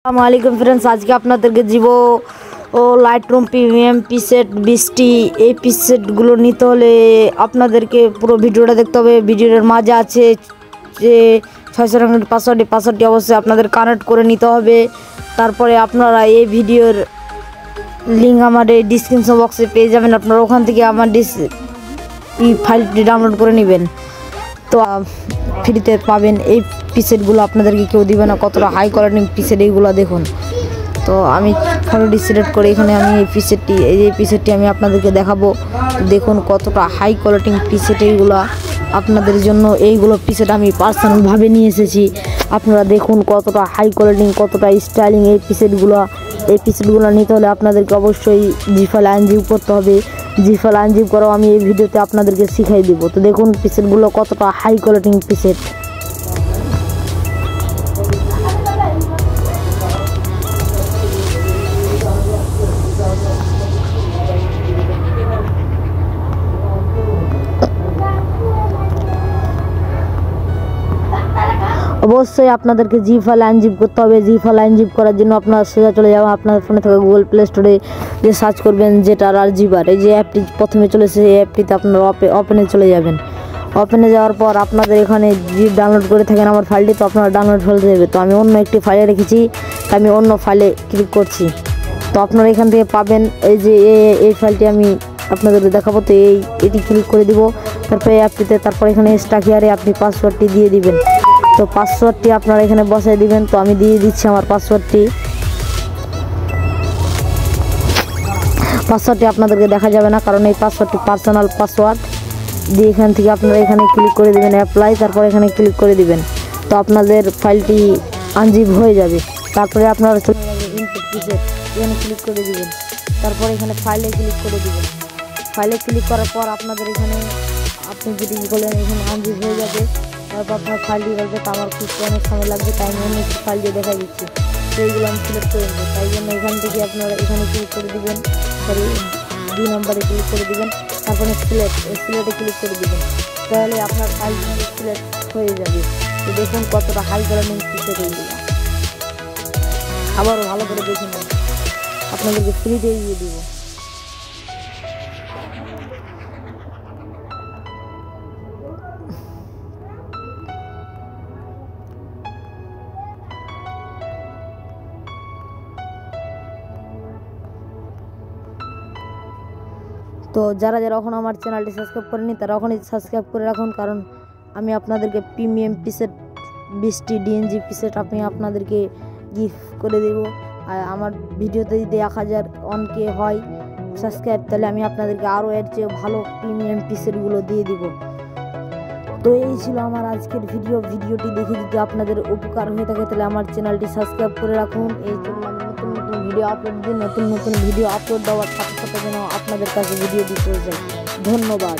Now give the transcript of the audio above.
আসসালামু আলাইকুম फ्रेंड्स, আজকে আপনাদেরকে জিভো ও লাইটরুম প্রিমিয়াম পিসেট 20টি এই পিসেটগুলো নিতে হলে আপনাদেরকে পুরো ভিডিওটা দেখতে হবে। ভিডিওর মাঝে আছে যে 600 টাকার পাসওয়ার্ডটি অবশ্যই আপনাদের কানেক্ট করে নিতে হবে। তারপরে আপনারা এই ভিডিওর লিঙ্ক আমার এই ডিসক্রিপশন বক্সে পেয়ে যাবেন। আপনারা ওখান থেকে আমার এই ফাইলটি ডাউনলোড করে নেবেন, তো ফ্রিতে পাবেন। এই পিসেটগুলো আপনাদেরকে কেউ দিবে না, কতটা হাই কোয়ালিটির পিসেট এইগুলো দেখুন। তো আমি ফটোটি সিলেক্ট করে এখানে আমি এই পিসেটটি আমি আপনাদেরকে দেখাবো। দেখুন কতটা হাই কোয়ালিটির পিসেট এইগুলো আপনাদের জন্য। এইগুলো পিসেট আমি পার্সোনালভাবে নিয়ে এসেছি। আপনারা দেখুন কতটা হাই কোয়ালিটির, কতটা স্টাইলিং এই পিসেটগুলো নিতে হলে আপনাদেরকে অবশ্যই জিফাইল আনজিপ করতে হবে। জিফাইল আনজিপ করাও আমি এই ভিডিওতে আপনাদেরকে শিখাই দিব। তো দেখুন পিসেটগুলো কতটা হাই কোয়ালিটির পিসেট। অবশ্যই আপনাদেরকে জিফাইল আনজিপ করতে হবে। জিফাইল আনজিপ করার জন্য আপনারা সোজা চলে যাবেন আপনার ফোনে থাকা গুগল প্লে স্টোরে, যে সার্চ করবেন যেটার আর জিবার, এই যে অ্যাপটি প্রথমে চলেছে এই অ্যাপটিতে আপনারা ওপেনে চলে যাবেন। ওপেনে যাওয়ার পর আপনাদের এখানে যে ডাউনলোড করে থাকেন আমার ফাইলটি, তো আপনারা ডাউনলোড ফেলতে দেবে। তো আমি অন্য একটি ফাইলে রেখেছি, তো আমি অন্য ফাইলে ক্লিক করছি। তো আপনারা এখান থেকে পাবেন এই যে এই ফাইলটি আমি আপনাদেরকে দেখাবো। তো এটি ক্লিক করে দিব, তারপরে এই অ্যাপটিতে, তারপর এখানে স্টাক হিয়ারে আপনি পাসওয়ার্ডটি দিয়ে দিবেন। তো পাসওয়ার্ডটি আপনারা এখানে বসাই দিবেন। তো আমি দিয়ে দিচ্ছি আমার পাসওয়ার্ডটি আপনাদেরকে দেখা যাবে না, কারণ এই পাসওয়ার্ডটি পার্সোনাল পাসওয়ার্ড। দিয়ে এখান থেকে আপনারা এখানে ক্লিক করে দিবেন অ্যাপ্লাই, তারপর এখানে ক্লিক করে দিবেন। তো আপনাদের ফাইলটি আনজিপ হয়ে যাবে। তারপরে আপনারা চলে যাবেন ইনপুট পিসেট, এখানে ক্লিক করে দিবেন। তারপর এখানে ফাইলে ক্লিক করে দিবেন। ফাইলে ক্লিক করার পর আপনাদের এখানে আপনি যেটি বলেন এখানে আনজিপ হয়ে যাবে। তারপর আপনার ফাইলটি বলবে, তো আমার খুঁজতে অনেক সময় লাগবে, তাই আমি অন্য একটি ফাইল দিয়ে দেখা দিচ্ছি। তো এইগুলো আমি সিলেক্ট করে নেবো, তাই জন্য এখান থেকে আপনারা এখানে ক্লিক করে দিবেন, সরি 2 নম্বরে ক্লিক করে দিবেন। তারপরে সিলেক্টে ক্লিক করে দিবেন, তাহলে আপনার ফাইলটি সিলেক্ট হয়ে যাবে। তো দেখুন কতটা হাই কোয়ালিটির পিসেট এইগুলো। আবারও ভালো করে দেখে নেন, আপনাদেরকে ফ্রিতে দিয়ে দিব। তো যারা এখন আমার চ্যানেলটি সাবস্ক্রাইব করেনি তারা এখনই সাবস্ক্রাইব করে রাখুন, কারণ আমি আপনাদেরকে প্রিমিয়াম পিসেট 20টি ডিএনজি পিসেট আমি আপনাদেরকে গিফট করে দেব। আর আমার ভিডিওতে যদি 1000 অনকে হয় সাবস্ক্রাইব, তাহলে আমি আপনাদেরকে আরও এর চেয়ে ভালো প্রিমিয়াম পিসেটগুলো দিয়ে দিব। তো এই ছিল আমার আজকের ভিডিওটি দেখে যদি আপনাদের উপকার হয়ে থাকে তাহলে আমার চ্যানেলটি সাবস্ক্রাইব করে রাখুন। এই জন্য আমি নতুন ভিডিও আপলোড দিই, নতুন ভিডিও আপলোড দেওয়ার সাথে সাথে যেন আপনাদের কাছে ভিডিওটি পৌঁছে যায়। ধন্যবাদ।